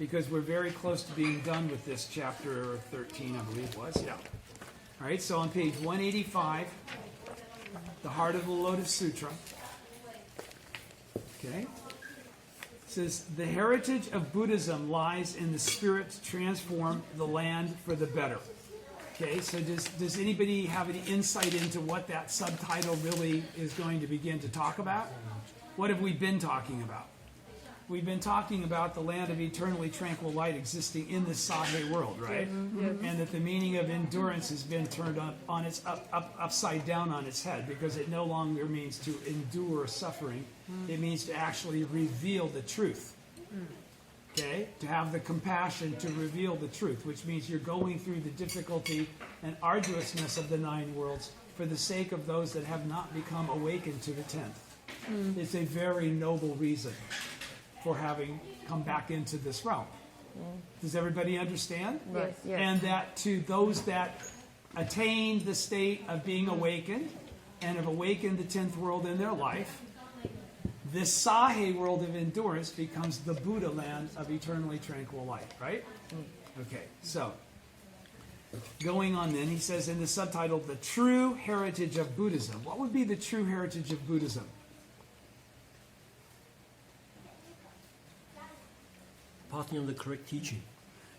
because we're very close to being done with this chapter 13, I believe it was. Yeah. All right, so on page 185, the Heart of the Lotus Sutra. Okay. It says, the heritage of Buddhism lies in the spirit to transform the land for the better. Okay, so does anybody have any insight into what that subtitle really is going to begin to talk about? What have we been talking about? We've been talking about the land of eternally tranquil light existing in the Sahe world, right? Mm-hmm. And that the meaning of endurance has been turned on its upside down on its head, because it no longer means to endure suffering. It means to actually reveal the truth. Okay? To have the compassion to reveal the truth, which means you're going through the difficulty and arduousness of the 9 worlds for the sake of those that have not become awakened to the 10th. It's a very noble reason for having come back into this realm. Does everybody understand? Yes. Yes. And that to those that attained the state of being awakened and have awakened the 10th world in their life, this Sahe world of endurance becomes the Buddha land of eternally tranquil light, right? Okay, so going on then, he says in the subtitle, the true heritage of Buddhism. What would be the true heritage of Buddhism? Passing on the correct teaching.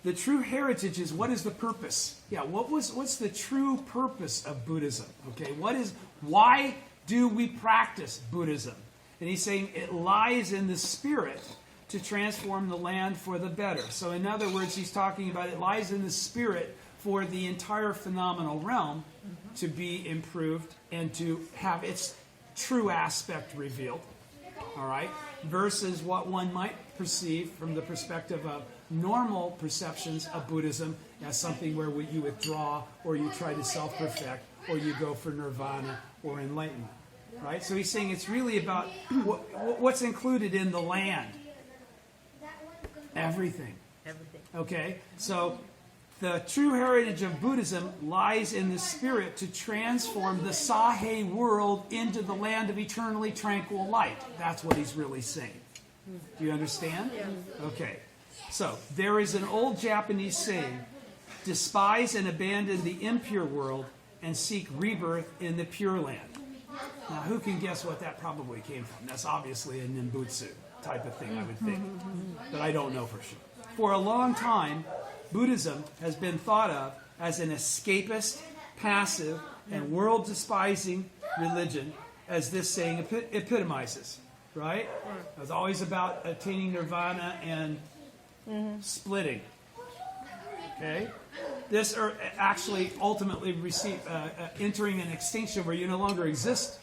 The true heritage is, what is the purpose? Yeah, what's the true purpose of Buddhism? Okay, why do we practice Buddhism? And he's saying it lies in the spirit to transform the land for the better. So in other words, he's talking about it lies in the spirit for the entire phenomenal realm to be improved and to have its true aspect revealed. All right? Versus what one might perceive from the perspective of normal perceptions of Buddhism as something where you withdraw, or you try to self-perfect, or you go for nirvana or enlightenment. Right? So he's saying it's really about what's included in the land. Everything. Okay? So the true heritage of Buddhism lies in the spirit to transform the Sahe world into the land of eternally tranquil light. That's what he's really saying. Do you understand? Yes. Okay. So there is an old Japanese saying, despise and abandon the impure world and seek rebirth in the pure land. Now, who can guess what that probably came from? That's obviously a Nimbutsu type of thing, I would think. But I don't know for sure. For a long time, Buddhism has been thought of as an escapist, passive, and world-despising religion, as this saying epitomizes. Right? It was always about attaining nirvana and splitting. Okay? This actually ultimately entering an extinction where you no longer exist.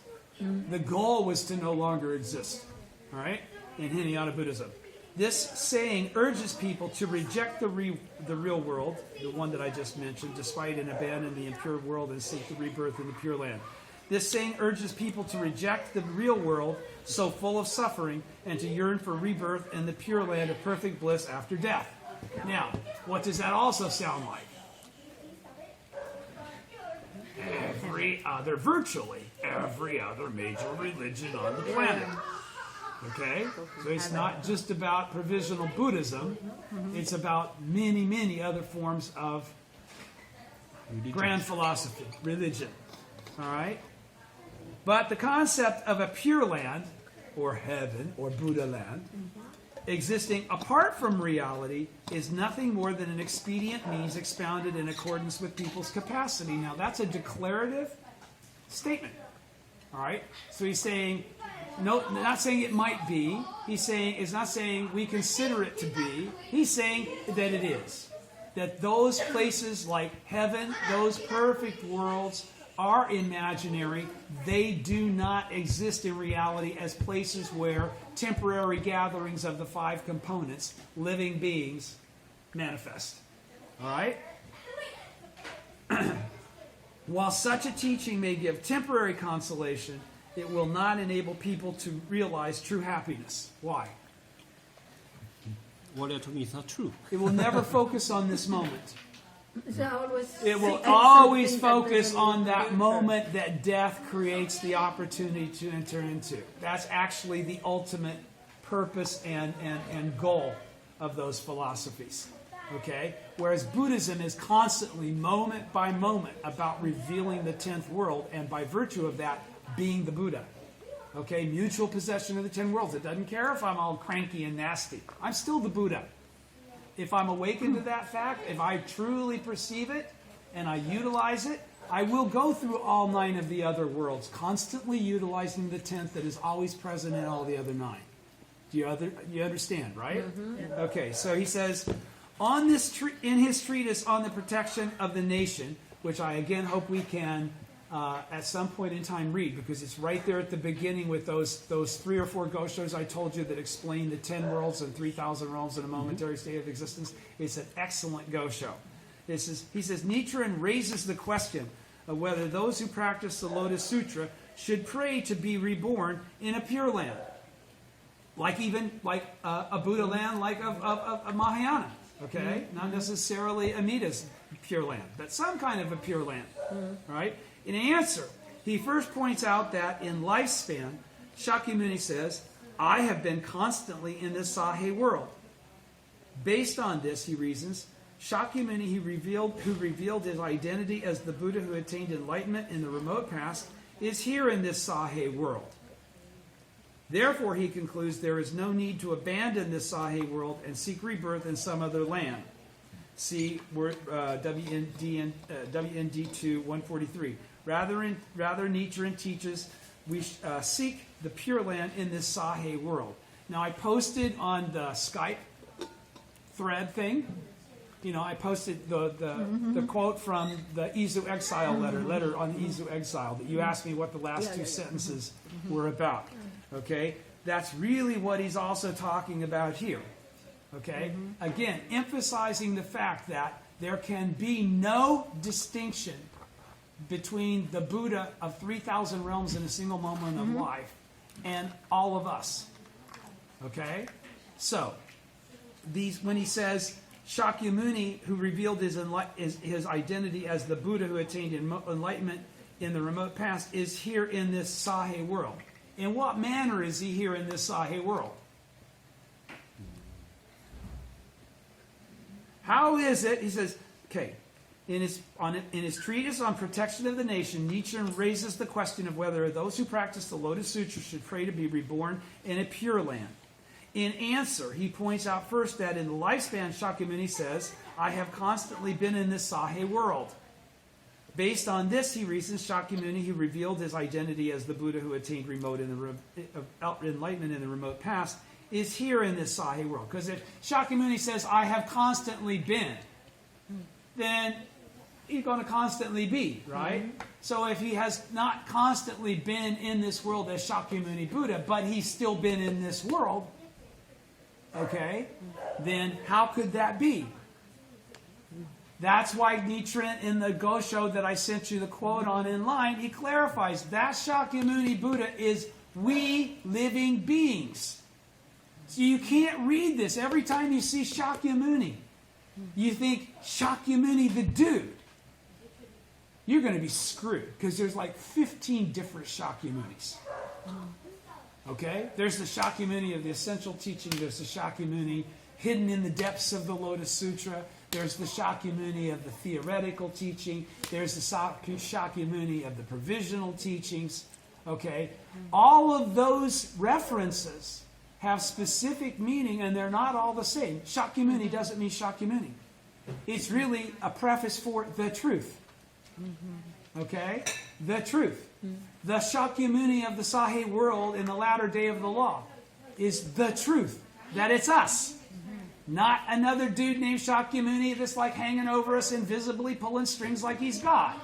The goal was to no longer exist. All right? In Hinayana Buddhism. This saying urges people to reject the real world, the one that I just mentioned, despite and abandon the impure world and seek the rebirth in the pure land. This saying urges people to reject the real world, so full of suffering, and to yearn for rebirth in the pure land of perfect bliss after death. Now, what does that also sound like? Virtually every other major religion on the planet. Okay? So it's not just about provisional Buddhism. It's about many, many other forms of grand philosophy, religion. All right? But the concept of a pure land, or heaven, or Buddha land, existing apart from reality is nothing more than an expedient means expounded in accordance with people's capacity. Now, that's a declarative statement. All right? So he's saying, no, not saying it might be. He's not saying we consider it to be. He's saying that it is. That those places like heaven, those perfect worlds, are imaginary. They do not exist in reality as places where temporary gatherings of the 5 components, living beings, manifest. All right? While such a teaching may give temporary consolation, it will not enable people to realize true happiness. Why? What you're talking is not true. It will never focus on this moment. It will seeking always something focus that on that future. moment that death creates the opportunity to enter into. That's actually the ultimate purpose and goal of those philosophies. Okay? Whereas Buddhism is constantly, moment by moment, about revealing the 10th world, and by virtue of that, being the Buddha. Okay? Mutual possession of the 10 worlds. It doesn't care if I'm all cranky and nasty. I'm still the Buddha. If I'm awakened to that fact, if I truly perceive it, and I utilize it, I will go through all 9 of the other worlds, constantly utilizing the 10th that is always present in all the other 9. You understand, right? Okay, so he says, in his treatise on the protection of the nation, which I again hope we can at some point in time read, because it's right there at the beginning with those 3 or 4 goshos I told you that explain the 10 worlds and 3,000 realms in a momentary state of existence. It's an excellent gosho. He says, Nichiren raises the question of whether those who practice the Lotus Sutra should pray to be reborn in a pure land. Like a Buddha land, like a Mahayana. Okay? Not necessarily Amita's pure land, but some kind of a pure land. Right? In answer, he first points out that in lifespan, Shakyamuni says, I have been constantly in this Sahe world. Based on this, he reasons, Shakyamuni, who revealed his identity as the Buddha who attained enlightenment in the remote past, is here in this Sahe world. Therefore, he concludes, there is no need to abandon this Sahe world and seek rebirth in some other land. See WND 2-143. Rather, Nichiren teaches we seek the pure land in this Sahe world. Now, I posted on the Skype thread thing. I posted the quote from the Izu Exile letter on the Izu Exile that you asked me what the last 2 sentences were about. Okay? That's really what he's also talking about here. Okay? Again, emphasizing the fact that there can be no distinction between the Buddha of 3,000 realms in a single moment of life and all of us. Okay? So, when he says, Shakyamuni, who revealed his identity as the Buddha who attained enlightenment in the remote past, is here in this Sahe world. In what manner is he here in this Sahe world? How is it? He says, okay, in his treatise on protection of the nation, Nichiren raises the question of whether those who practice the Lotus Sutra should pray to be reborn in a pure land. In answer, he points out first that in the lifespan, Shakyamuni says, I have constantly been in this Sahe world. Based on this, he reasons, Shakyamuni, who revealed his identity as the Buddha who attained enlightenment in the remote past, is here in this Sahe world. Because if Shakyamuni says, I have constantly been, then he's going to constantly be, right? So if he has not constantly been in this world as Shakyamuni Buddha, but he's still been in this world, okay, then how could that be? That's why Nichiren, in the Gosho that I sent you the quote on in line, he clarifies that Shakyamuni Buddha is we living beings. So you can't read this. Every time you see Shakyamuni, you think Shakyamuni the dude. You're going to be screwed because there's like 15 different Shakyamunis. Okay? There's the Shakyamuni of the essential teaching. There's the Shakyamuni hidden in the depths of the Lotus Sutra. There's the Shakyamuni of the theoretical teaching. There's the Shakyamuni of the provisional teachings. Okay? All of those references have specific meaning, and they're not all the same. Shakyamuni doesn't mean Shakyamuni. It's really a preface for the truth. Okay? The truth. The Shakyamuni of the Sahe world in the latter day of the law is the truth. That it's us. Not another dude named Shakyamuni that's like hanging over us invisibly, pulling strings like he's God.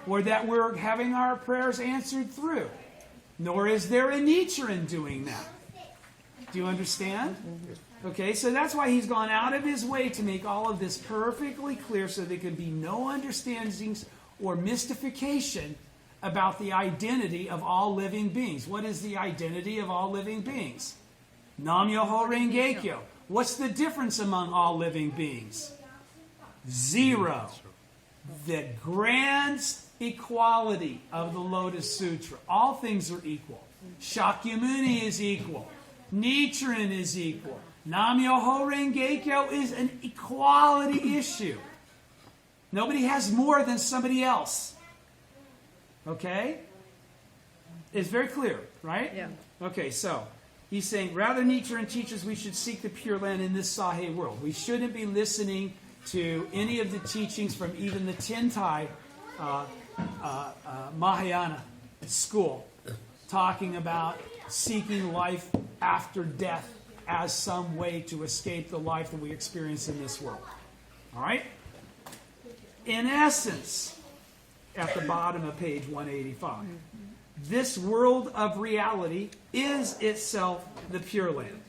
Or that we're having our prayers answered through. Nor is there a Nichiren doing that. Do you understand? Okay, so that's why he's gone out of his way to make all of this perfectly clear so there can be no understandings or mystification about the identity of all living beings. What is the identity of all living beings? Nam-myoho Renge-kyo. What's the difference among all living beings? Zero. The grand equality of the Lotus Sutra. All things are equal. Shakyamuni is equal. Nichiren is equal. Nam-myoho Renge-kyo is an equality issue. Nobody has more than somebody else. Okay? It's very clear, right? Yeah. Okay, so he's saying, rather Nichiren teaches we should seek the Pure Land in this Sahe world. We shouldn't be listening to any of the teachings from even the Tentai Mahayana school talking about seeking life after death as some way to escape the life that we experience in this world. All right? In essence, at the bottom of page 185, this world of reality is itself the Pure Land.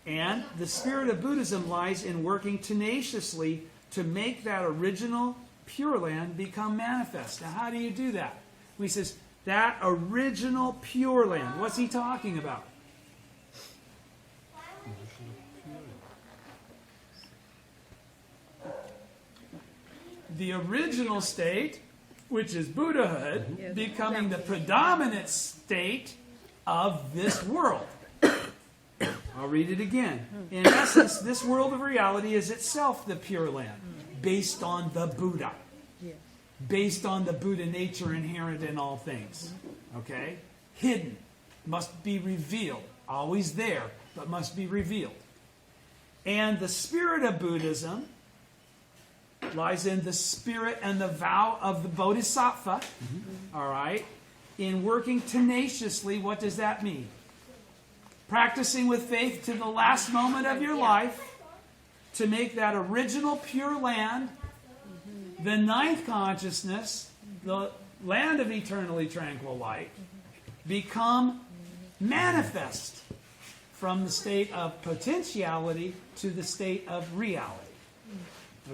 And the spirit of Buddhism lies in working tenaciously to make that original Pure Land become manifest. Now, how do you do that? He says, that original Pure Land. What's he talking about? The original state, which is Buddhahood, Yes. becoming the predominant state of this world. I'll read it again. In essence, this world of reality is itself the Pure Land, based on the Buddha, Yes. based on the Buddha nature inherent in all things. Okay? Hidden, must be revealed. Always there, but must be revealed. And the spirit of Buddhism lies in the spirit and the vow of the Bodhisattva. All right? In working tenaciously, what does that mean? Practicing with faith to the last moment of your life to make that original Pure Land, the ninth consciousness, the land of eternally tranquil light, become manifest from the state of potentiality to the state of reality.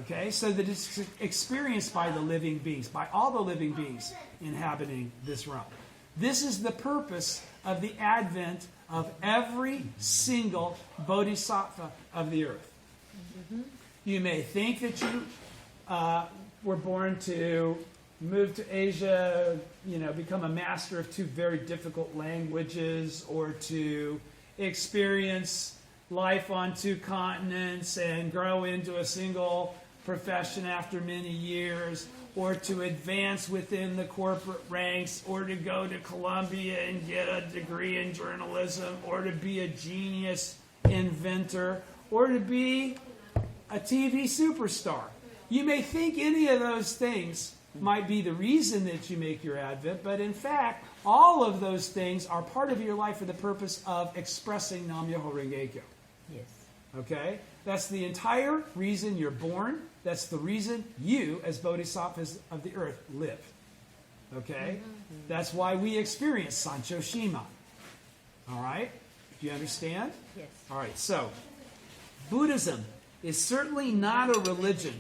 Okay, so that it's experienced by the living beings, by all the living beings inhabiting this realm. This is the purpose of the advent of every single bodhisattva of the earth. You may think that you were born to move to Asia, become a master of two very difficult languages, or to experience life on two continents and grow into a single profession after many years, or to advance within the corporate ranks, or to go to Columbia and get a degree in journalism, or to be a genius inventor, or to be a TV superstar. You may think any of those things might be the reason that you make your advent, but in fact, all of those things are part of your life for the purpose of expressing Nam-myoho Renge-kyo. Yes. Okay? That's the entire reason you're born. That's the reason you, as bodhisattvas of the earth, live. Okay? That's why we experience Sancho Shima. All right? Do you understand? Yes. All right, so Buddhism is certainly not a religion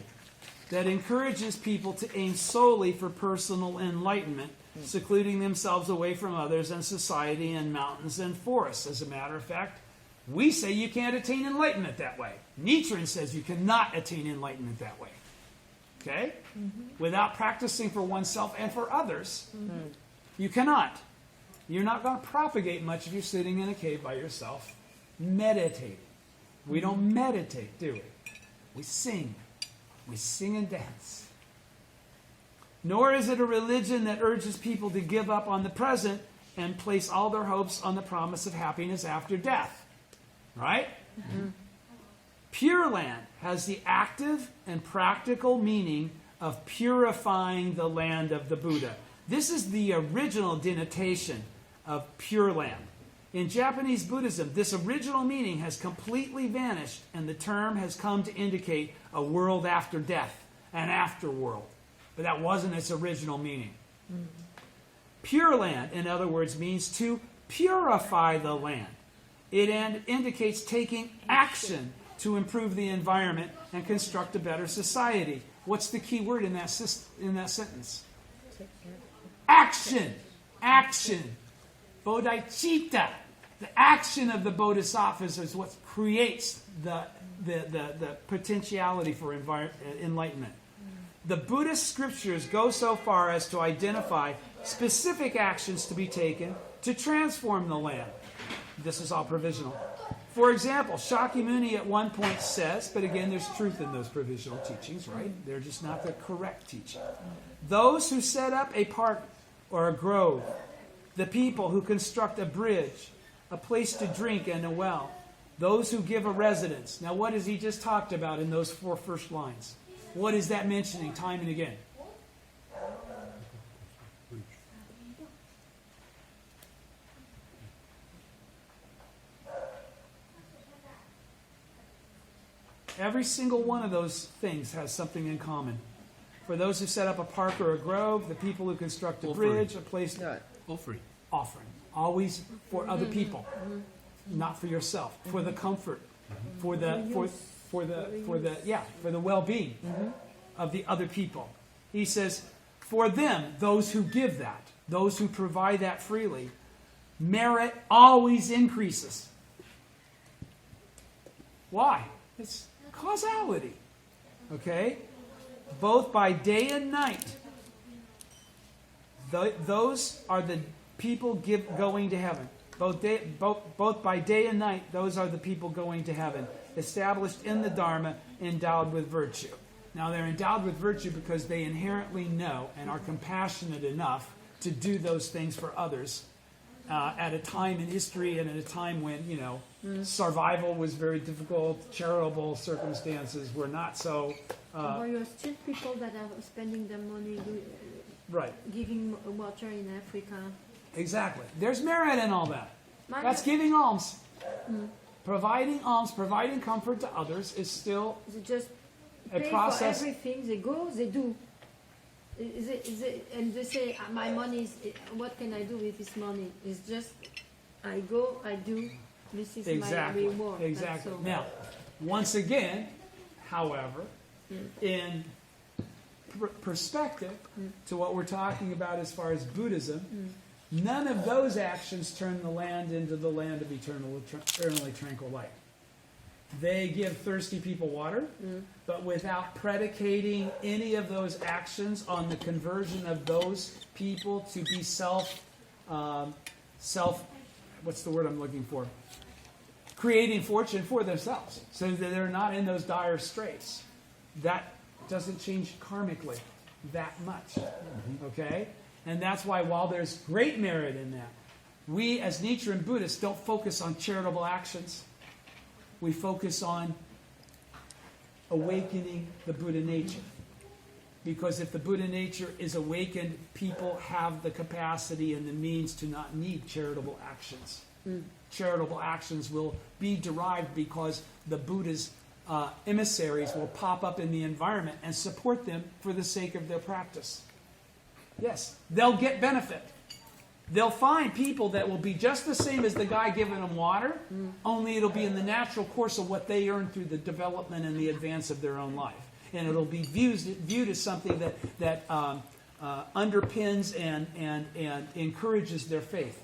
that encourages people to aim solely for personal enlightenment, secluding themselves away from others and society and mountains and forests. As a matter of fact, we say you can't attain enlightenment that way. Nichiren says you cannot attain enlightenment that way. Okay? Without practicing for oneself and for others, you cannot. You're not going to propagate much if you're sitting in a cave by yourself, meditating. We don't meditate, do we? We sing. We sing and dance. Nor is it a religion that urges people to give up on the present and place all their hopes on the promise of happiness after death. Right? Pure Land has the active and practical meaning of purifying the land of the Buddha. This is the original denotation of Pure Land. In Japanese Buddhism, this original meaning has completely vanished, and the term has come to indicate a world after death, an afterworld. But that wasn't its original meaning. Pure Land, in other words, means to purify the land. It indicates taking action to improve the environment and construct a better society. What's the key word in that sentence? Action. Action. Bodhicitta. The action of the bodhisattvas is what creates the potentiality for enlightenment. The Buddhist scriptures go so far as to identify specific actions to be taken to transform the land. This is all provisional. For example, Shakyamuni at one point says, but again, there's truth in those provisional teachings, right? They're just not the correct teaching. Those who set up a park or a grove, the people who construct a bridge, a place to drink and a well, those who give a residence. Now, what has he just talked about in those 4 first lines? What is that mentioning time and again? Every single one of those things has something in common. For those who set up a park or a grove, the people who construct a bridge, a place, Offering. offering. Always for other people, not for yourself. For the comfort, for the well-being of the other people. He says, for them, those who give that, those who provide that freely, merit always increases. Why? It's causality. Okay? Both by day and night. Those are the people going to heaven. Both by day and night, those are the people going to heaven. Established in the Dharma, endowed with virtue. Now they're endowed with virtue because they inherently know and are compassionate enough to do those things for others at a time in history and at a time when, survival was very difficult, charitable circumstances were not so... Or you're still people that are spending their money right. giving water in Africa. Exactly. There's merit in all that. That's giving alms. Providing alms, providing comfort to others is still Is it just a pay process. for everything? They go, they do. And they say, my money is, what can I do with this money? It's just, I go, I do, this is my reward. Exactly. That's all. Now, once again, however, in perspective to what we're talking about as far as Buddhism, none of those actions turn the land into the land of eternally tranquil light. They give thirsty people water, but without predicating any of those actions on the conversion of those people to be what's the word I'm looking for? Creating fortune for themselves, so that they're not in those dire straits. That doesn't change karmically that much, okay? And that's why while there's great merit in that, we as Nichiren Buddhists don't focus on charitable actions. We focus on awakening the Buddha nature. Because if the Buddha nature is awakened, people have the capacity and the means to not need charitable actions. Charitable actions will be derived because the Buddha's emissaries will pop up in the environment and support them for the sake of their practice. Yes, they'll get benefit. They'll find people that will be just the same as the guy giving them water, only it'll be in the natural course of what they earn through the development and the advance of their own life. And it'll be viewed as something that underpins and encourages their faith.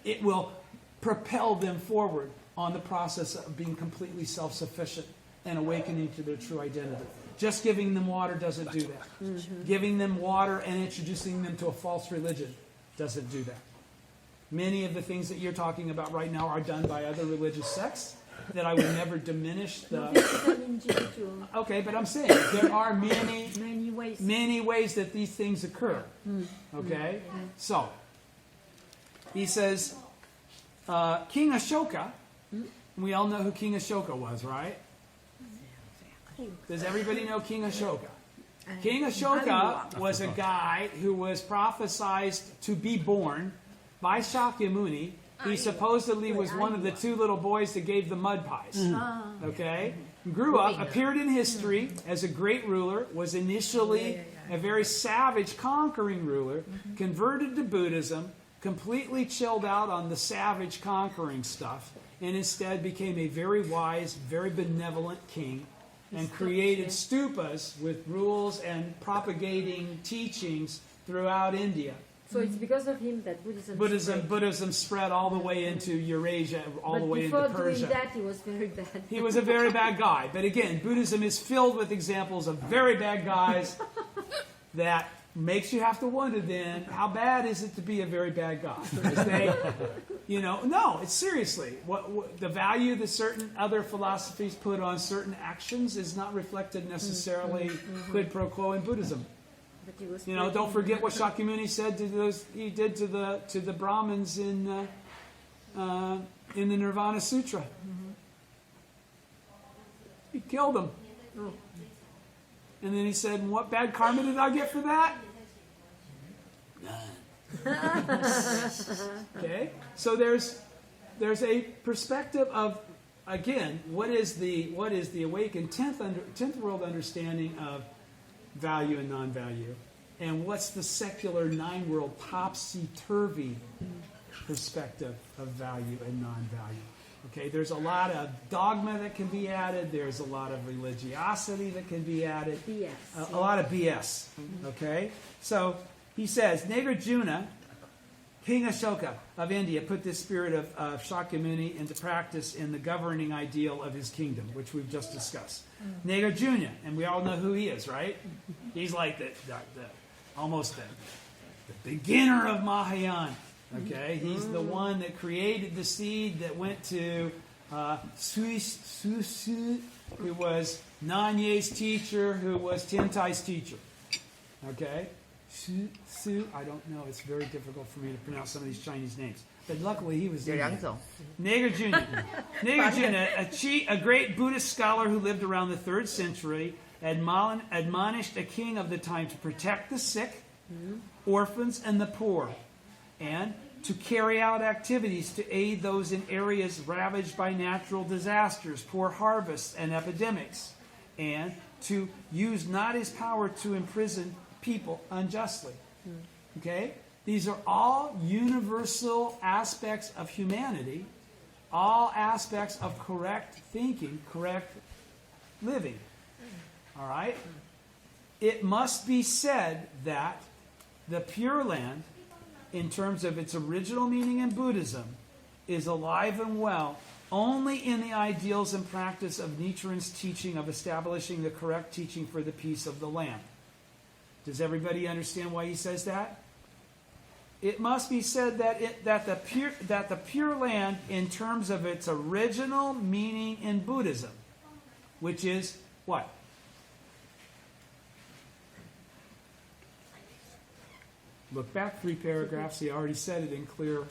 It will propel them forward on the process of being completely self-sufficient and awakening to their true identity. Just giving them water doesn't do that. Giving them water and introducing them to a false religion doesn't do that. Many of the things that you're talking about right now are done by other religious sects that I would never diminish the... Okay, but I'm saying there are many ways that these things occur. Okay? So, he says, King Ashoka, we all know who King Ashoka was, right? Does everybody know King Ashoka? King Ashoka was a guy who was prophesized to be born by Shakyamuni. He supposedly was one of the 2 little boys that gave the mud pies. Okay? Grew up, appeared in history as a great ruler, was initially a very savage, conquering ruler, converted to Buddhism, completely chilled out on the savage conquering stuff, and instead became a very wise, very benevolent king, and created stupas with rules and propagating teachings throughout India. So it's because of him that Buddhism spread all the way into Eurasia, all the way into Persia. Before doing that, he was very bad. He was a very bad guy. But again, Buddhism is filled with examples of very bad guys that makes you have to wonder then, how bad is it to be a very bad guy? Because they, No, it's seriously. What the value that certain other philosophies put on certain actions is not reflected necessarily quid pro quo in Buddhism. But he was Don't forget what Shakyamuni said to those. He did to the Brahmins in the Nirvana Sutra. He killed them, Oh. and then he said, "What bad karma did I get for that?" Okay, so there's a perspective of, again, what is the awakened 10th world understanding of value and non-value, and what's the secular 9 world topsy-turvy perspective of value and non-value. Okay, there's a lot of dogma that can be added. There's a lot of religiosity that can be added. BS. A lot of BS. Okay, so he says, Nagarjuna, King Ashoka of India, put this spirit of Shakyamuni into practice in the governing ideal of his kingdom, which we've just discussed. Nagarjuna, and we all know who he is, right? He's like almost the beginner of Mahayana. Okay, he's the one that created the seed that went to Susu, who was Nanye's teacher, who was Tintai's teacher. Okay, Su, I don't know. It's very difficult for me to pronounce some of these Chinese names. But luckily he was Indian. Nagarjuna. Nagarjuna, a great Buddhist scholar who lived around the 3rd century, admonished a king of the time to protect the sick, orphans, and the poor, and to carry out activities to aid those in areas ravaged by natural disasters, poor harvests, and epidemics, and to use not his power to imprison people unjustly. Okay? These are all universal aspects of humanity, all aspects of correct thinking, correct living. All right? It must be said that the Pure Land, in terms of its original meaning in Buddhism, is alive and well only in the ideals and practice of Nichiren's teaching of establishing the correct teaching for the peace of the land. Does everybody understand why he says that? It must be said that the Pure Land, in terms of its original meaning in Buddhism, which is what? Look back 3 paragraphs. He already said it in clear.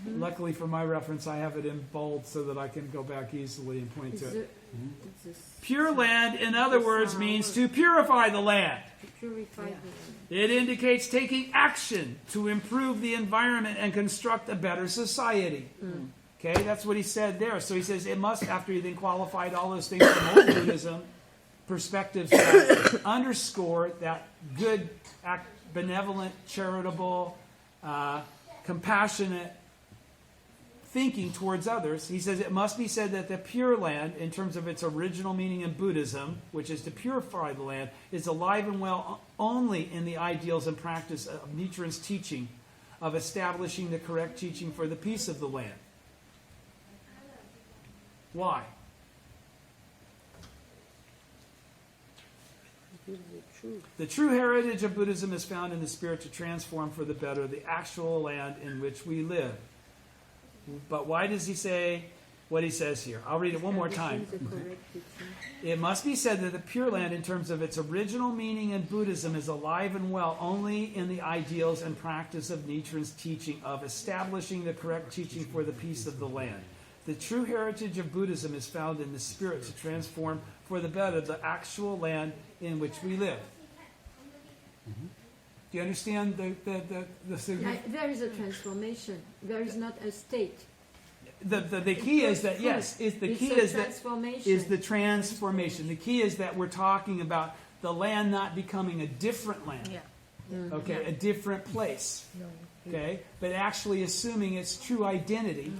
Luckily for my reference, I have it in bold so that I can go back easily and point to it. Pure Land, in other words, means to purify the land. To purify the land. It indicates taking action to improve the environment and construct a better society. Okay, that's what he said there. So he says it must, after he then qualified all those things from old Buddhism, perspectives that underscore that good, benevolent, charitable, compassionate thinking towards others. He says it must be said that the Pure Land, in terms of its original meaning in Buddhism, which is to purify the land, is alive and well only in the ideals and practice of Nichiren's teaching of establishing the correct teaching for the peace of the land. Why? The true heritage of Buddhism is found in the spirit to transform for the better the actual land in which we live. But why does he say what he says here? I'll read it one more time. It must be said that the Pure Land, in terms of its original meaning in Buddhism, is alive and well only in the ideals and practice of Nichiren's teaching of establishing the correct teaching for the peace of the land. The true heritage of Buddhism is found in the spirit to transform for the better the actual land in which we live. Do you understand the There is a transformation. There is not a state. The key is that, yes, the key is the transformation. The key is that we're talking about the land not becoming a different land. Okay, a different place. Okay, but actually assuming its true identity,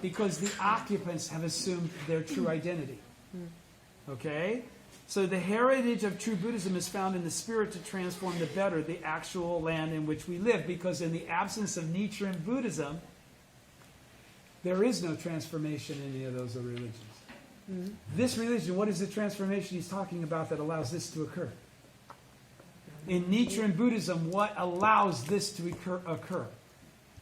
because the occupants have assumed their true identity. Okay? So the heritage of true Buddhism is found in the spirit to transform the better the actual land in which we live, because in the absence of Nichiren Buddhism, there is no transformation in any of those religions. This religion, what is the transformation he's talking about that allows this to occur? In Nichiren Buddhism, what allows this to occur?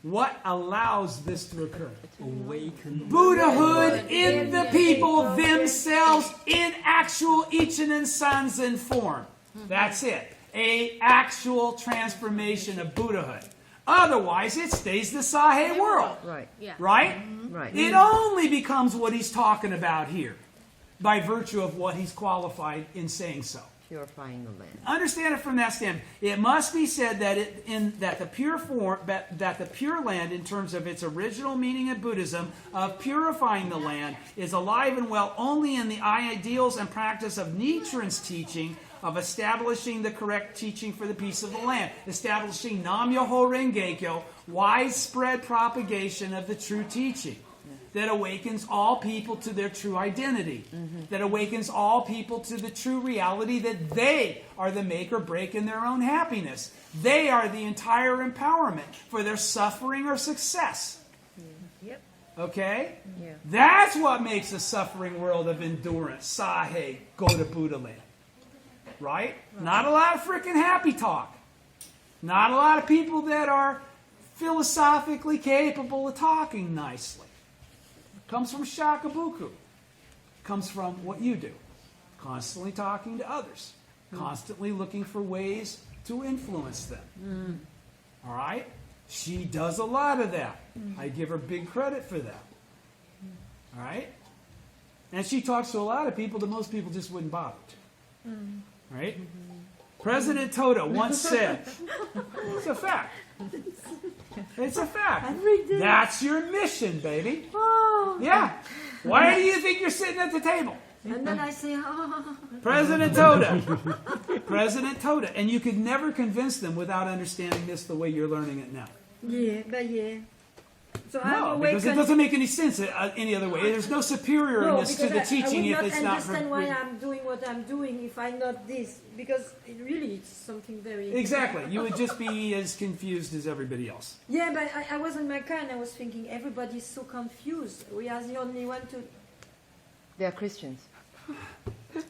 What allows this to occur? Awaken. Buddhahood in the people themselves in actual Ichinen Sanzen form. That's it. A actual transformation of Buddhahood. Otherwise, it stays the Sahe world. Right. Yeah. Right? Right. It only becomes what he's talking about here by virtue of what he's qualified in saying so. Purifying the land. Understand it from that standpoint. It must be said that the pure land, in terms of its original meaning in Buddhism of purifying the land, is alive and well only in the ideals and practice of Nichiren's teaching of establishing the correct teaching for the peace of the land, establishing Nam-myoho Renge-kyo, widespread propagation of the true teaching that awakens all people to their true identity, that awakens all people to the true reality that they are the make or break in their own happiness. They are the entire empowerment for their suffering or success. Yep. Okay? Yeah. That's what makes a suffering world of endurance. Sahe, go to Buddha land. Right? Not a lot of freaking happy talk. Not a lot of people that are philosophically capable of talking nicely. Comes from shakabuku. Comes from what you do. Constantly talking to others. Constantly looking for ways to influence them. All right? She does a lot of that. I give her big credit for that. All right? And she talks to a lot of people that most people just wouldn't bother to. Right? President Toto once said, it's a fact. It's a fact. That's your mission, baby. Oh. Yeah. Why do you think you're sitting at the table? And then I say, oh. President Toda. President Toda. And you could never convince them without understanding this the way you're learning it now. Yeah, but yeah. So I'm No, because it awakened. doesn't make any sense any other way. There's no superiorness to the teaching if it's not... I would not understand why I'm doing what I'm doing if I'm not this. Because it really it's something very... Exactly. You would just be as confused as everybody else. Yeah, but I was in my car and I was thinking, everybody's so confused. We are the only one to... They are Christians.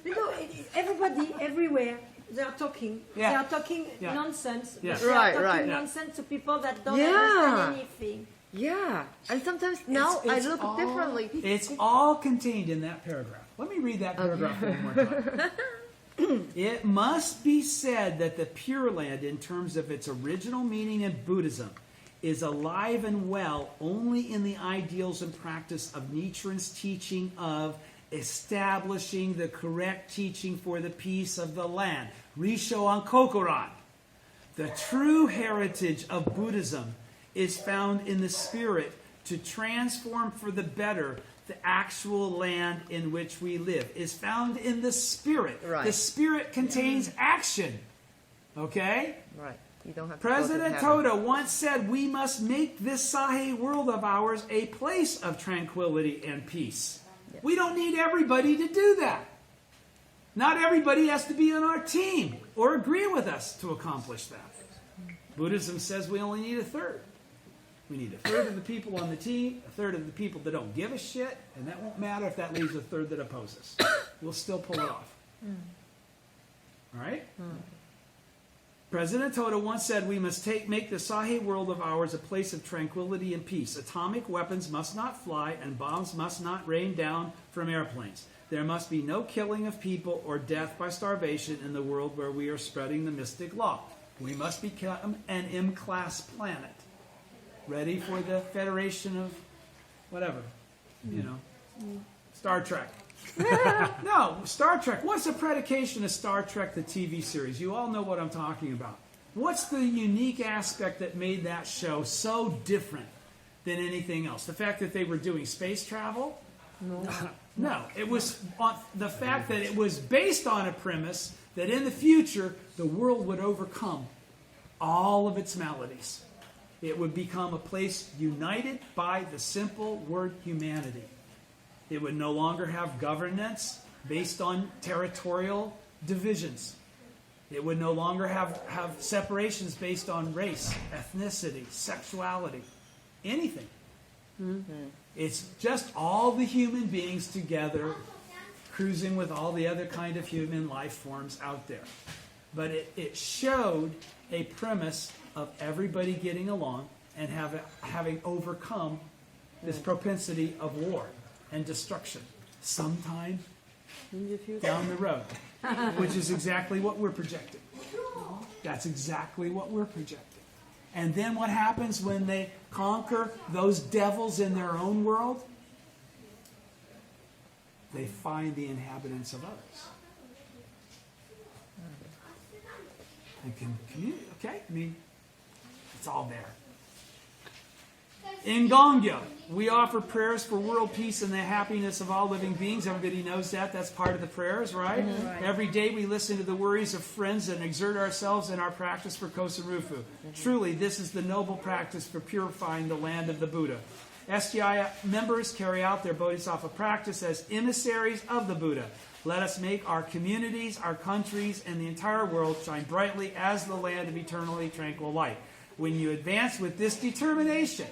You know, everybody, everywhere, they are talking. Yeah. They are talking Yeah. nonsense. Yeah. But they Right, are talking right. nonsense to people that don't Yeah. understand anything. Yeah. And sometimes now It's I look all- differently. It's all contained in that paragraph. Let me read that paragraph one more time. It must be said that the Pure Land, in terms of its original meaning in Buddhism, is alive and well only in the ideals and practice of Nichiren's teaching of establishing the correct teaching for the peace of the land. Risho an Kokoran. The true heritage of Buddhism is found in the spirit to transform for the better the actual land in which we live. Is found in the spirit. Right. The spirit contains action. Okay? Right. You don't have to President go to heaven. Toda once said, we must make this Sahe world of ours a place of tranquility and peace. Yes. We don't need everybody to do that. Not everybody has to be on our team or agree with us to accomplish that. Buddhism says we only need a third. We need a third of the people on the team, a third of the people that don't give a shit, and that won't matter if that leaves a third that opposes. We'll still pull it off. All right? President Toda once said, we must make the Sahe world of ours a place of tranquility and peace. Atomic weapons must not fly, and bombs must not rain down from airplanes. There must be no killing of people or death by starvation in the world where we are spreading the mystic law. We must become an M-class planet, ready for the Federation of whatever, you know, Star Trek. No, Star Trek. What's the predication of Star Trek, the TV series? You all know what I'm talking about. What's the unique aspect that made that show so different than anything else? The fact that they were doing space travel? No, it was on the fact that it was based on a premise that in the future the world would overcome all of its maladies. It would become a place united by the simple word humanity. It would no longer have governance based on territorial divisions. It would no longer have separations based on race, ethnicity, sexuality, anything. It's just all the human beings together cruising with all the other kind of human life forms out there. But it showed a premise of everybody getting along and having overcome this propensity of war and destruction sometime In the future. down the road, which is exactly what we're projecting. That's exactly what we're projecting. And then what happens when they conquer those devils in their own world? They find the inhabitants of others. And can communicate, okay? I mean, it's all there. In Gongyo, we offer prayers for world peace and the happiness of all living beings. Everybody knows that. That's part of the prayers, right? Right. Every day we listen to the worries of friends and exert ourselves in our practice for Kosen Rufu. Truly, this is the noble practice for purifying the land of the Buddha. SGI members carry out their Bodhisattva practice as emissaries of the Buddha. Let us make our communities, our countries, and the entire world shine brightly as the land of eternally tranquil light. When you advance with this determination,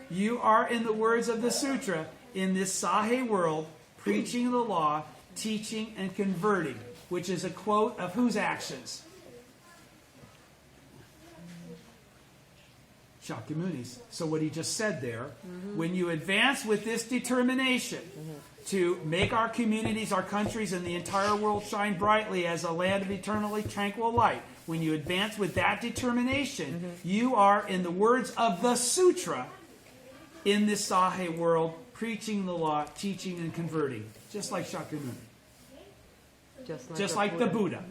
you are, in the words of the Sutra, in this Sahe world, preaching the law, teaching, and converting, which is a quote of whose actions? Shakyamuni's. So what he just said there, when you advance with this determination to make our communities, our countries, and the entire world shine brightly as a land of eternally tranquil light, when you advance with that determination, you are, in the words of the Sutra, in this Sahe world, preaching the law, teaching, and converting, just like Shakyamuni. Just like the Buddha.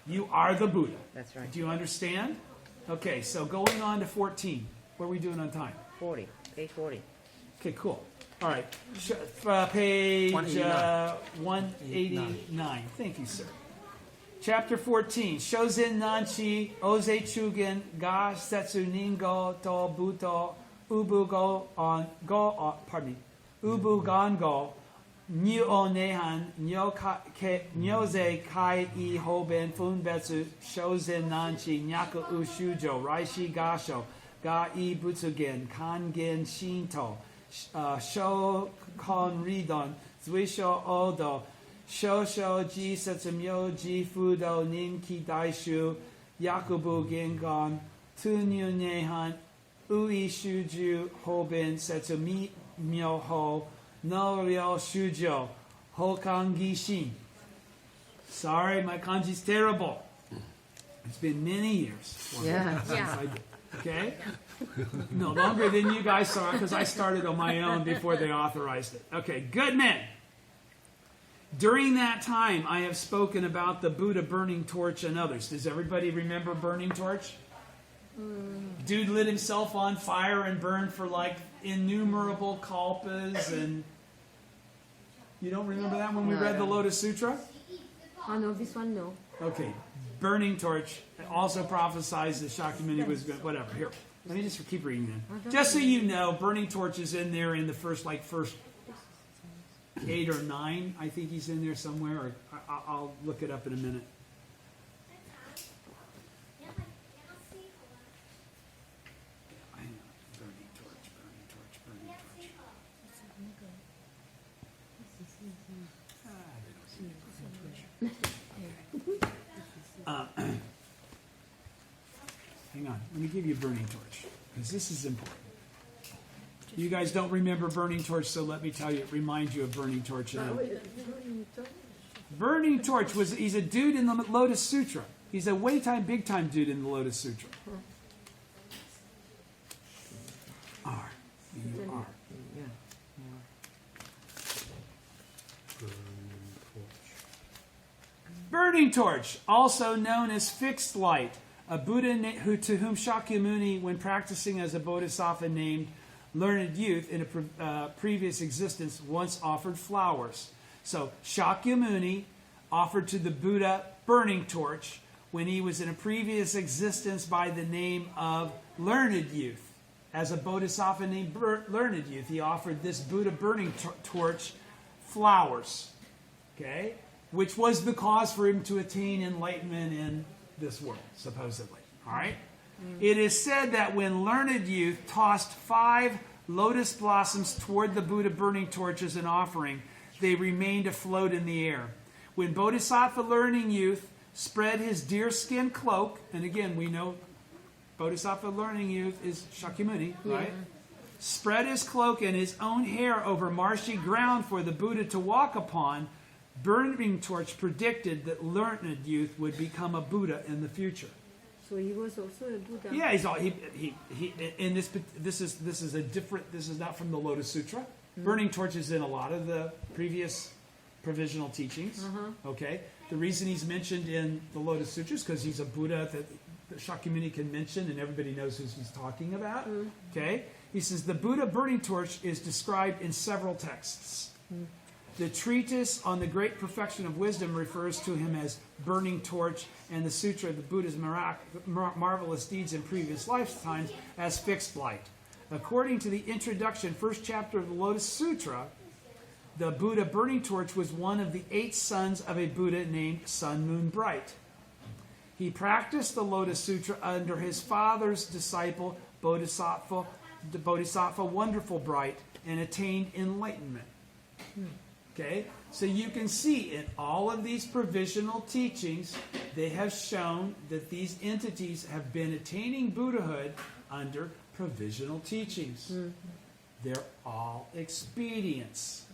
You are the Buddha. That's right. Do you understand? Okay, so going on to 14. What are we doing on time? 40. Page 40. Okay, cool. All right. Page 189. 189. Thank you, sir. Chapter 14. Shozen Nanchi, Oze Chugen, Ga Setsu Ningo, To Buto, Ubu Go on Go, pardon me, Ubu Gango, Nyu O Nehan, Nyoze Kai I Hoben Funbetsu, Shozen Nanchi, Nyaku Ushujo, Raishi Gasho, Ga I Butsugen, Kangen Shinto, Sho Kon Ridon, Zuisho Odo, Shosho Ji Setsumyo Ji Fudo Ninki Daishu, Yakubu Gengon, Tunyu Nehan, Ui Shuju Hoben Setsumi Myoho, No Ryo Shujo, Hokan Gishin. Sorry, my kanji's terrible. It's been many years Yeah. since I did. Okay? No longer than you guys saw it because I started on my own before they authorized it. Okay, good men. During that time, I have spoken about the Buddha burning torch and others. Does everybody remember burning torch? Dude lit himself on fire and burned for like innumerable kalpas, and you don't remember that when we No, read I the don't. Lotus Sutra? Oh no, this one no. Okay, burning torch also prophesies that Shakyamuni was going. Whatever. Here, let me just keep reading then. Just so you know, burning torch is in there in the first 8 or 9. I think he's in there somewhere. Or I'll look it up in a minute. Burning torch, burning torch, burning torch. Hang on, let me give you a burning torch, because this is important. You guys don't remember burning torch, so let me tell you, it reminds you of burning torch. Burning torch he's a dude in the Lotus Sutra. He's a big time dude in the Lotus Sutra. R. U-R. Yeah. Burning torch, also known as fixed light, a Buddha to whom Shakyamuni, when practicing as a bodhisattva named learned youth in a previous existence, once offered flowers. So Shakyamuni offered to the Buddha burning torch when he was in a previous existence by the name of learned youth. As a bodhisattva named learned youth, he offered this Buddha burning torch flowers. Okay? Which was the cause for him to attain enlightenment in this world, supposedly. All right? It is said that when learned youth tossed 5 lotus blossoms toward the Buddha burning torch as an offering, they remained afloat in the air. When Bodhisattva learning youth spread his deerskin cloak, and again, we know Bodhisattva learning youth is Shakyamuni, right? Spread his cloak and his own hair over marshy ground for the Buddha to walk upon. Burning Torch predicted that learned youth would become a Buddha in the future. So he was also a Buddha. Yeah, he's all he in this is a different. This is not from the Lotus Sutra. Burning Torch is in a lot of the previous provisional teachings. Okay, the reason he's mentioned in the Lotus Sutra is because he's a Buddha that Shakyamuni can mention, and everybody knows who he's talking about. Okay, he says the Buddha Burning Torch is described in several texts. The treatise on the great perfection of wisdom refers to him as Burning Torch, and the Sutra of the Buddha's marvelous deeds in previous lifetimes as Fixed Light. According to the introduction, first chapter of the Lotus Sutra, the Buddha Burning Torch was one of the 8 sons of a Buddha named Sun Moon Bright. He practiced the Lotus Sutra under his father's disciple, Bodhisattva Wonderful Bright, and attained enlightenment. Okay, so you can see in all of these provisional teachings, they have shown that these entities have been attaining Buddhahood under provisional teachings. They're all expedients.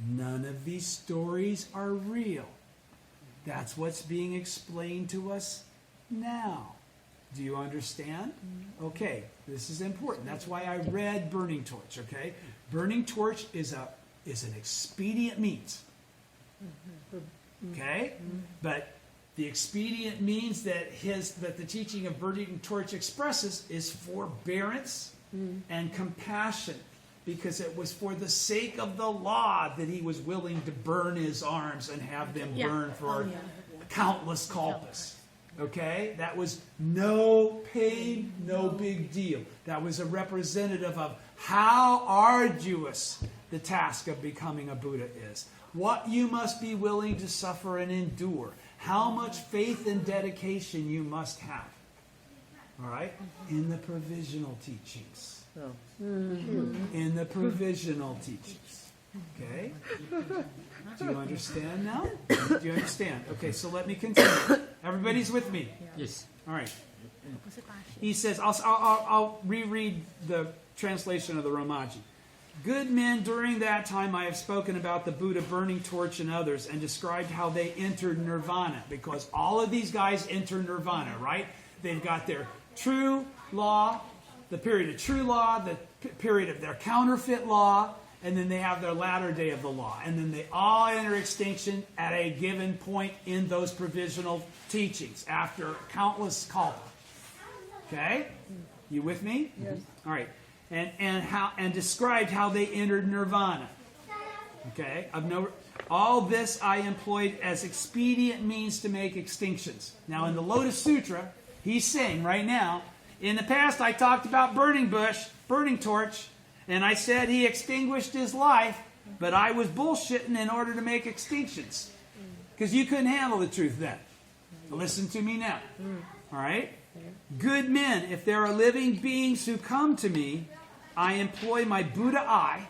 None of these stories are real. That's what's being explained to us now. Do you understand? Okay, this is important. That's why I read Burning Torch, okay? Burning Torch is an expedient means. Okay? But the expedient means that the teaching of Burning Torch expresses is forbearance and compassion, because it was for the sake of the law that he was willing to burn his arms and have them burn for countless kalpas. Okay? That was no pain, no big deal. That was a representative of how arduous the task of becoming a Buddha is. What you must be willing to suffer and endure. How much faith and dedication you must have. All right? In the provisional teachings. In the provisional teachings. Okay? Do you understand now? Do you understand? Okay, so let me continue. Everybody's with me? Yes. All right. He says, I'll reread the translation of the Romaji. Good men, during that time I have spoken about the Buddha Burning Torch and others and described how they entered nirvana, because all of these guys enter nirvana, right? They've got their true law, the period of true law, the period of their counterfeit law, and then they have their latter day of the law. And then they all enter extinction at a given point in those provisional teachings after countless kalpa. Okay? You with me? Yes. All right. And described how they entered nirvana. Okay? All this I employed as expedient means to make extinctions. Now in the Lotus Sutra, he's saying right now, in the past I talked about burning torch, and I said he extinguished his life, but I was bullshitting in order to make extinctions. Because you couldn't handle the truth then. Listen to me now. All right? Good men, if there are living beings who come to me, I employ my Buddha eye.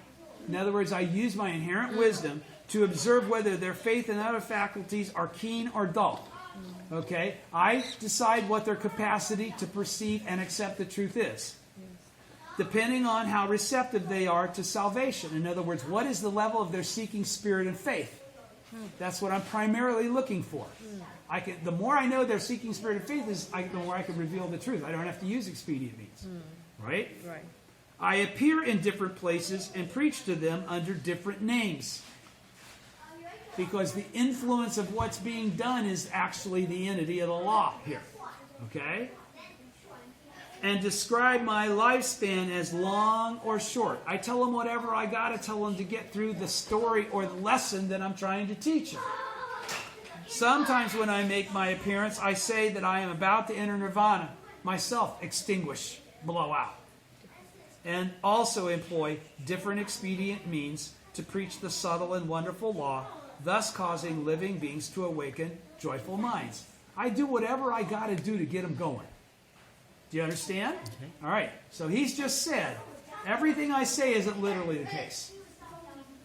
In other words, I use my inherent wisdom to observe whether their faith and other faculties are keen or dull. Okay? I decide what their capacity to perceive and accept the truth is, depending on how receptive they are to salvation. In other words, what is the level of their seeking spirit and faith? That's what I'm primarily looking for. The more I know their seeking spirit and faith is, the more I can reveal the truth. I don't have to use expedient means. Right? Right. I appear in different places and preach to them under different names. Because the influence of what's being done is actually the entity of the law here. Okay? And describe my lifespan as long or short. I tell them whatever I got to tell them to get through the story or the lesson that I'm trying to teach them. Sometimes when I make my appearance, I say that I am about to enter nirvana, myself extinguish, blow out. And also employ different expedient means to preach the subtle and wonderful law, thus causing living beings to awaken joyful minds. I do whatever I got to do to get them going. Do you understand? Okay. All right. So he's just said, everything I say isn't literally the case.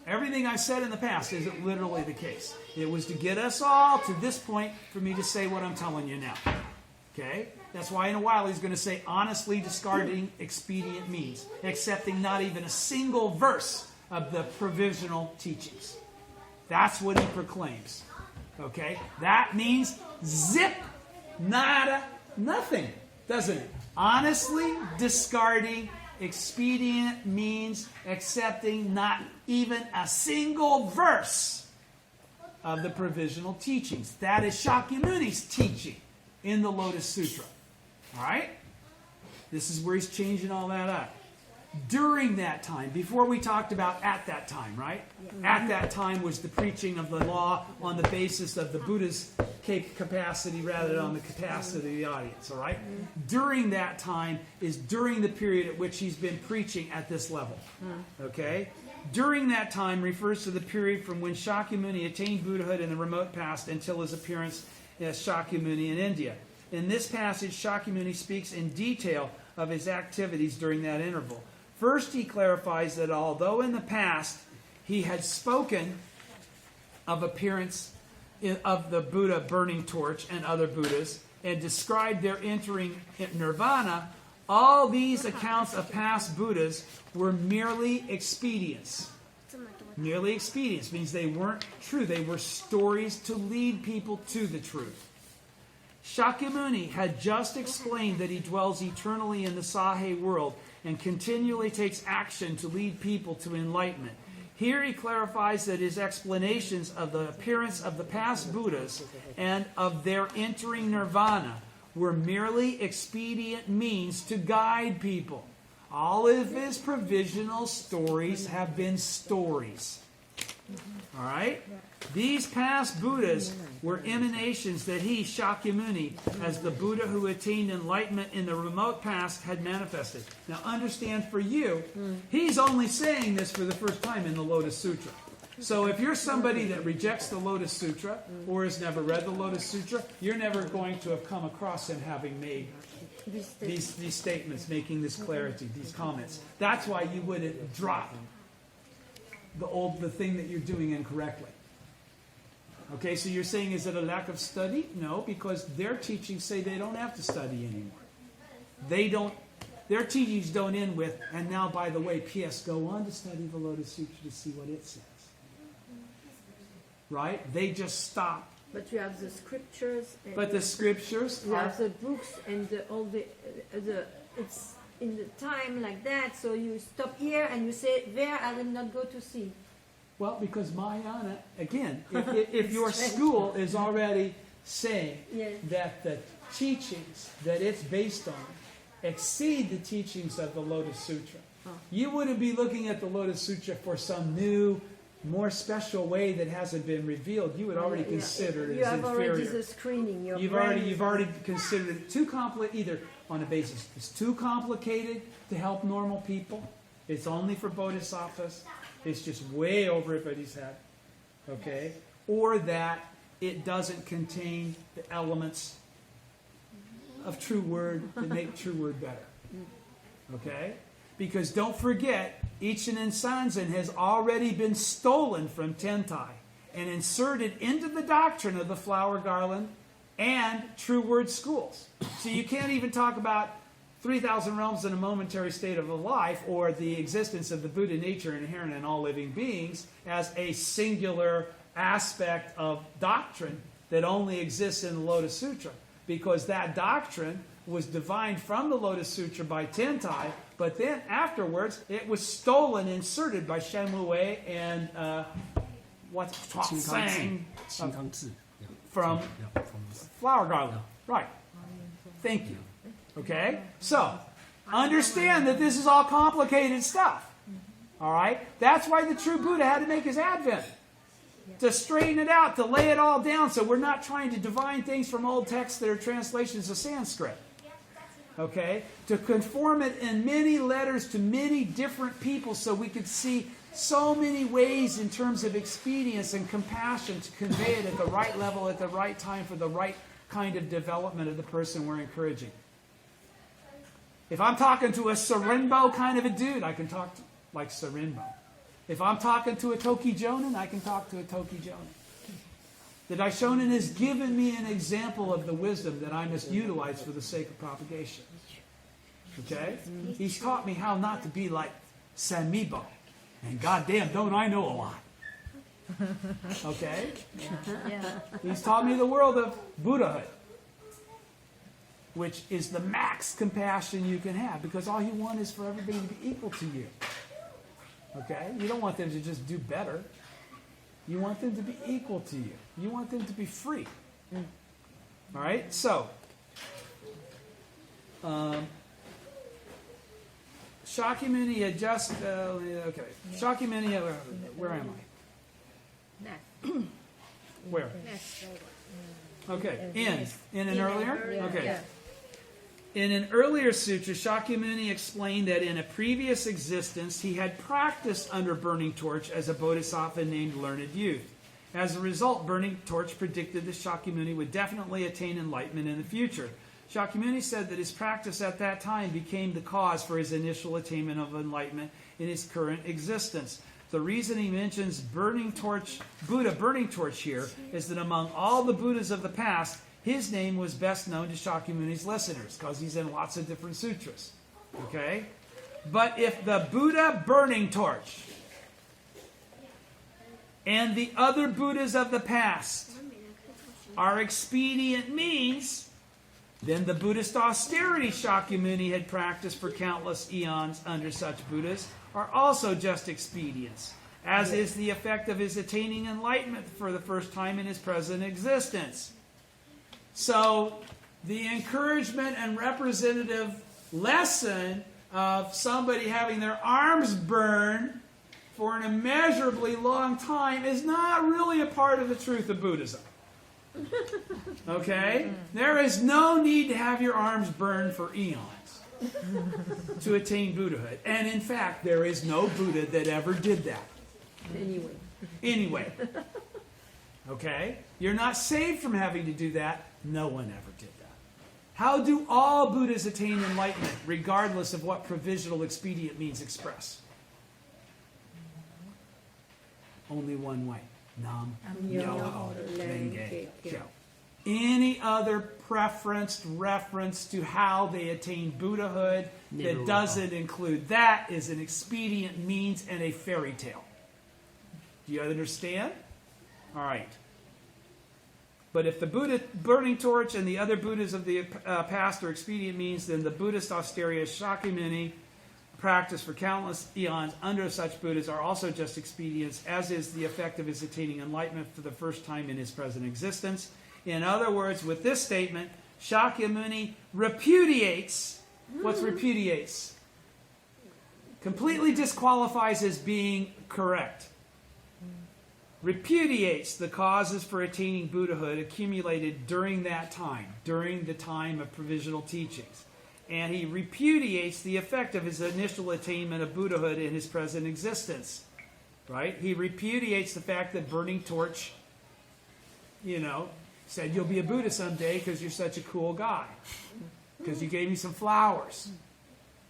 Everything I've said in the past isn't literally the case. It was to get us all to this point for me to say what I'm telling you now. Okay? That's why in a while he's going to say, honestly discarding expedient means, accepting not even a single verse of the provisional teachings. That's what he proclaims. Okay? That means zip, nada, nothing, doesn't it? Honestly discarding expedient means accepting not even a single verse of the provisional teachings. That is Shakyamuni's teaching in the Lotus Sutra. All right? This is where he's changing all that up. During that time, before we talked about at that time, right? Yeah. At that time was the preaching of the law on the basis of the Buddha's capacity rather than on the capacity of the audience, all right? During that time is during the period at which he's been preaching at this level, okay? During that time refers to the period from when Shakyamuni attained Buddhahood in the remote past until his appearance as Shakyamuni in India. In this passage, Shakyamuni speaks in detail of his activities during that interval. First, he clarifies that although in the past he had spoken of appearance of the Buddha burning torch and other Buddhas and described their entering nirvana, all these accounts of past Buddhas were merely expedients. Merely expedients means they weren't true. They were stories to lead people to the truth. Shakyamuni had just explained that he dwells eternally in the Sahe world and continually takes action to lead people to enlightenment. Here he clarifies that his explanations of the appearance of the past Buddhas and of their entering nirvana were merely expedient means to guide people. All of his provisional stories have been stories. All right? These past Buddhas were emanations that he, Shakyamuni, as the Buddha who attained enlightenment in the remote past, had manifested. Now understand, for you, he's only saying this for the first time in the Lotus Sutra. So if you're somebody that rejects the Lotus Sutra or has never read the Lotus Sutra, you're never going to have come across him having made these statements, making this clarity, these comments. That's why you wouldn't drop the thing that you're doing incorrectly. Okay, so you're saying, is it a lack of study? No, because their teachings say they don't have to study anymore. Their teachings don't end with, and now, by the way, P.S., go on to study the Lotus Sutra to see what it says. Right? They just stop. But you have the scriptures. And but the scriptures you have the books and all the it's in the time like that. So you stop here and you say, there I will not go to see. Well, because Mahayana, again, if your school is already saying that the teachings that it's based on exceed the teachings of the Lotus Sutra, you wouldn't be looking at the Lotus Sutra for some new, more special way that hasn't been revealed. You would already consider it you as have inferior. already the screening. You've already considered it too complicated, either on a basis it's too complicated to help normal people, it's only for bodhisattvas, it's just way over everybody's head, okay? Or that it doesn't contain the elements of true word that make true word better, okay? Because don't forget, Ichinen Sanzen has already been stolen from Tentai and inserted into the doctrine of the flower garland and true word schools. So you can't even talk about 3,000 realms in a momentary state of a life or the existence of the Buddha nature inherent in all living beings as a singular aspect of doctrine that only exists in the Lotus Sutra. Because that doctrine was divined from the Lotus Sutra by Tentai, but then afterwards it was stolen, inserted by Shen Wei and Sang from Flower Garland. Right. Thank you. Okay? So, understand that this is all complicated stuff. All right? That's why the true Buddha had to make his advent. To straighten it out, to lay it all down, so we're not trying to divine things from old texts that are translations of Sanskrit. Okay? To conform it in many letters to many different people so we could see so many ways in terms of expedience and compassion to convey it at the right level, at the right time, for the right kind of development of the person we're encouraging. If I'm talking to a Sarinbo kind of a dude, I can talk like Sarinbo. If I'm talking to a Toki Jonin, I can talk to a Toki Jonin. The Daishonin has given me an example of the wisdom that I must utilize for the sake of propagation. Okay? He's taught me how not to be like Samibo. And goddamn, don't I know a lot. Okay? He's taught me the world of Buddhahood, which is the max compassion you can have, because all you want is for everybody to be equal to you. Okay? You don't want them to just do better. You want them to be equal to you. You want them to be free. All right? So, Shakyamuni had just, okay. Shakyamuni, where am I? Where? Okay, in an earlier? Okay. In an earlier sutra, Shakyamuni explained that in a previous existence, he had practiced under Burning Torch as a bodhisattva named Learned Youth. As a result, Burning Torch predicted that Shakyamuni would definitely attain enlightenment in the future. Shakyamuni said that his practice at that time became the cause for his initial attainment of enlightenment in his current existence. The reason he mentions Burning Torch here, is that among all the Buddhas of the past, his name was best known to Shakyamuni's listeners, because he's in lots of different sutras. Okay? But if the Buddha Burning Torch and the other Buddhas of the past are expedient means, then the Buddhist austerity Shakyamuni had practiced for countless eons under such Buddhas are also just expedients, as is the effect of his attaining enlightenment for the first time in his present existence. So, the encouragement and representative lesson of somebody having their arms burned for an immeasurably long time is not really a part of the truth of Buddhism. Okay? There is no need to have your arms burned for eons to attain Buddhahood. And in fact, there is no Buddha that ever did that. Anyway. Okay? You're not saved from having to do that. No one ever did that. How do all Buddhas attain enlightenment, regardless of what provisional expedient means express? Only one way. Nam Myoho Renge Kyo. Any other reference to how they attain Buddhahood that doesn't include that is an expedient means and a fairy tale. Do you understand? All right. But if the Buddha Burning Torch and the other Buddhas of the past are expedient means, then the Buddhist austerity Shakyamuni practiced for countless eons under such Buddhas are also just expedients, as is the effect of his attaining enlightenment for the first time in his present existence. In other words, with this statement, Shakyamuni repudiates. What's repudiates? Completely disqualifies as being correct. Repudiates the causes for attaining Buddhahood accumulated during that time, during the time of provisional teachings. And he repudiates the effect of his initial attainment of Buddhahood in his present existence. Right? He repudiates the fact that Burning Torch, said you'll be a Buddha someday because you're such a cool guy. Because you gave me some flowers.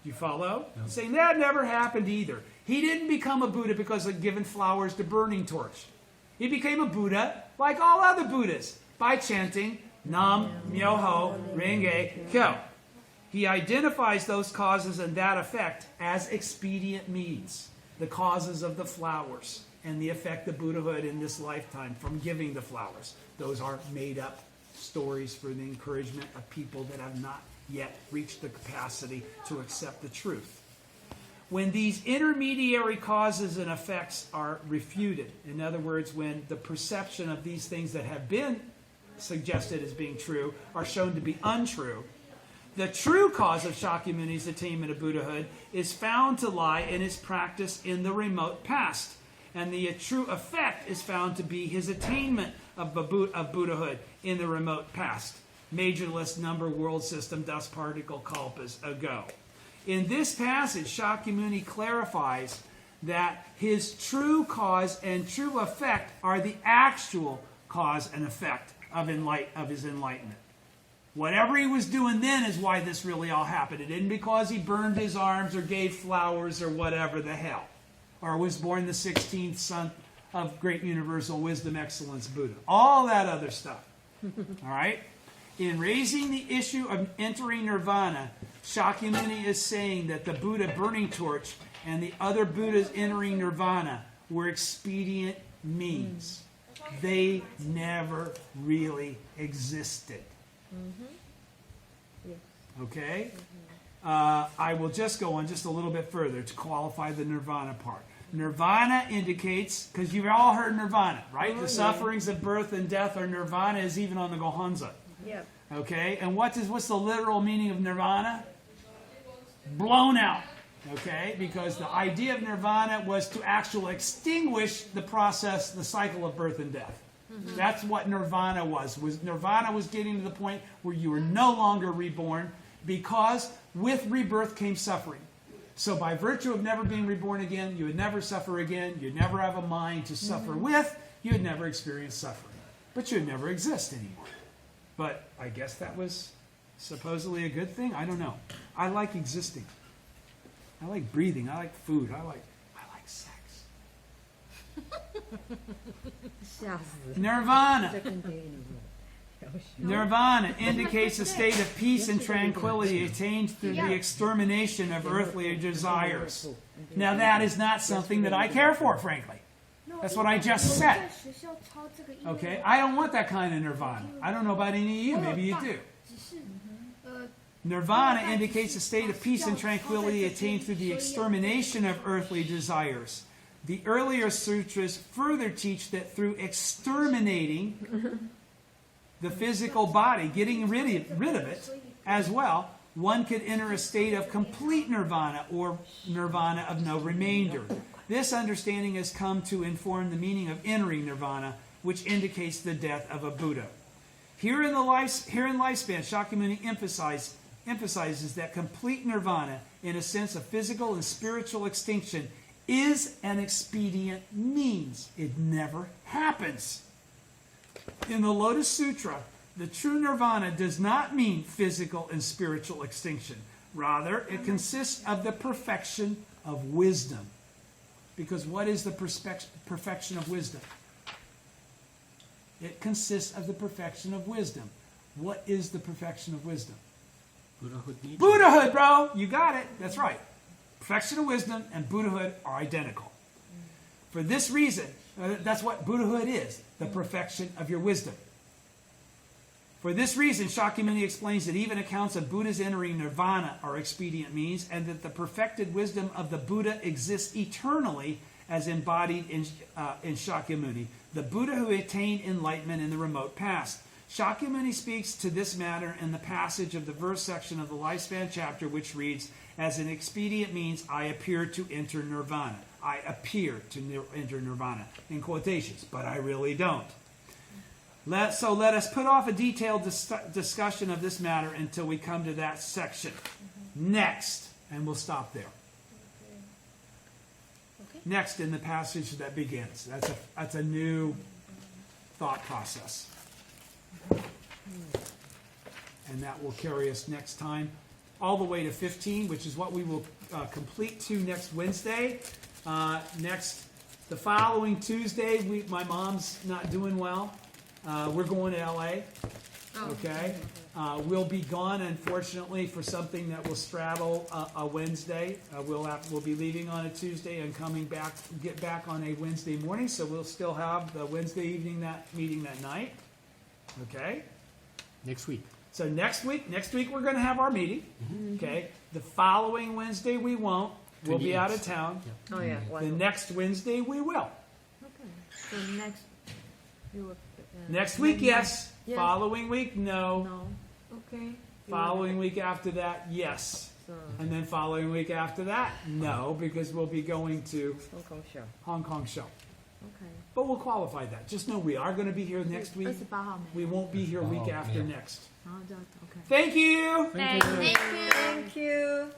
You follow? No. He's saying that never happened either. He didn't become a Buddha because of giving flowers to Burning Torch. He became a Buddha like all other Buddhas by chanting Nam Myoho Renge Kyo. He identifies those causes and that effect as expedient means, the causes of the flowers and the effect of Buddhahood in this lifetime from giving the flowers. Those are made-up stories for the encouragement of people that have not yet reached the capacity to accept the truth. When these intermediary causes and effects are refuted, in other words, when the perception of these things that have been suggested as being true are shown to be untrue, the true cause of Shakyamuni's attainment of Buddhahood is found to lie in his practice in the remote past. And the true effect is found to be his attainment of Buddhahood in the remote past. Majorless number world system dust particle kalpas ago. In this passage, Shakyamuni clarifies that his true cause and true effect are the actual cause and effect of his enlightenment. Whatever he was doing then is why this really all happened. It isn't because he burned his arms or gave flowers or whatever the hell. Or was born the 16th of great universal wisdom, excellence, Buddha. All that other stuff. All right? In raising the issue of entering nirvana, Shakyamuni is saying that the Buddha burning torch and the other Buddhas entering nirvana were expedient means. They never really existed. Okay? I will just go on just a little bit further to qualify the nirvana part. Nirvana indicates, because you've all heard nirvana, right? The sufferings of birth and death are nirvana, is even on the Gohonzon. Yep. Okay? And what's the literal meaning of nirvana? Blown out. Okay? Because the idea of nirvana was to actually extinguish the process, the cycle of birth and death. That's what nirvana was. Nirvana was getting to the point where you were no longer reborn, because with rebirth came suffering. So by virtue of never being reborn again, you would never suffer again, you'd never have a mind to suffer with, you would never experience suffering. But you'd never exist anymore. But I guess that was supposedly a good thing? I don't know. I like existing. I like breathing. I like food. I like sex. Nirvana. Nirvana indicates a state of peace and tranquility attained through the extermination of earthly desires. Now that is not something that I care for, frankly. That's what I just said. Okay? I don't want that kind of nirvana. I don't know about any of you. Maybe you do. Nirvana indicates a state of peace and tranquility attained through the extermination of earthly desires. The earlier sutras further teach that through exterminating the physical body, getting rid of it as well, one could enter a state of complete nirvana, or nirvana of no remainder. This understanding has come to inform the meaning of entering nirvana, which indicates the death of a Buddha. Here in Lifespan, Shakyamuni emphasizes that complete nirvana, in a sense of physical and spiritual extinction, is an expedient means. It never happens. In the Lotus Sutra, the true nirvana does not mean physical and spiritual extinction. Rather, it consists of the perfection of wisdom. Because what is the perfection of wisdom? It consists of the perfection of wisdom. What is the perfection of wisdom? Buddhahood. Buddhahood, bro! You got it. That's right. Perfection of wisdom and Buddhahood are identical. For this reason, that's what Buddhahood is, the perfection of your wisdom. For this reason, Shakyamuni explains that even accounts of Buddhas entering nirvana are expedient means, and that the perfected wisdom of the Buddha exists eternally as embodied in Shakyamuni, the Buddha who attained enlightenment in the remote past. Shakyamuni speaks to this matter in the passage of the verse section of the Lifespan chapter, which reads, "As an expedient means, I appear to enter nirvana." I appear to enter nirvana, in quotations, but I really don't. So let us put off a detailed discussion of this matter until we come to that section. Next, and we'll stop there. Next in the passage that begins. That's a new thought process. And that will carry us next time all the way to 15, which is what we will complete to next Wednesday. The following Tuesday, my mom's not doing well. We're going to LA. Okay? We'll be gone, unfortunately, for something that will straddle a Wednesday. We'll be leaving on a Tuesday and get back on a Wednesday morning, so we'll still have the Wednesday evening meeting that night. Okay? Next week. So next week we're going to have our meeting. Okay? The following Wednesday we won't. We'll be out of town. Yeah. Oh, yeah. The next Wednesday we will. Okay. So Next week, yes. Yes. Following week, no. No. Okay. Following week after that, yes. So, And then following week after that, no, because we'll be going to Hong Kong show. Hong Kong show. Okay. But we'll qualify that. Just know we are going to be here next week. 28号 We won't be here week after next. Okay. Thank you. Thank you. Thank you. Thank you.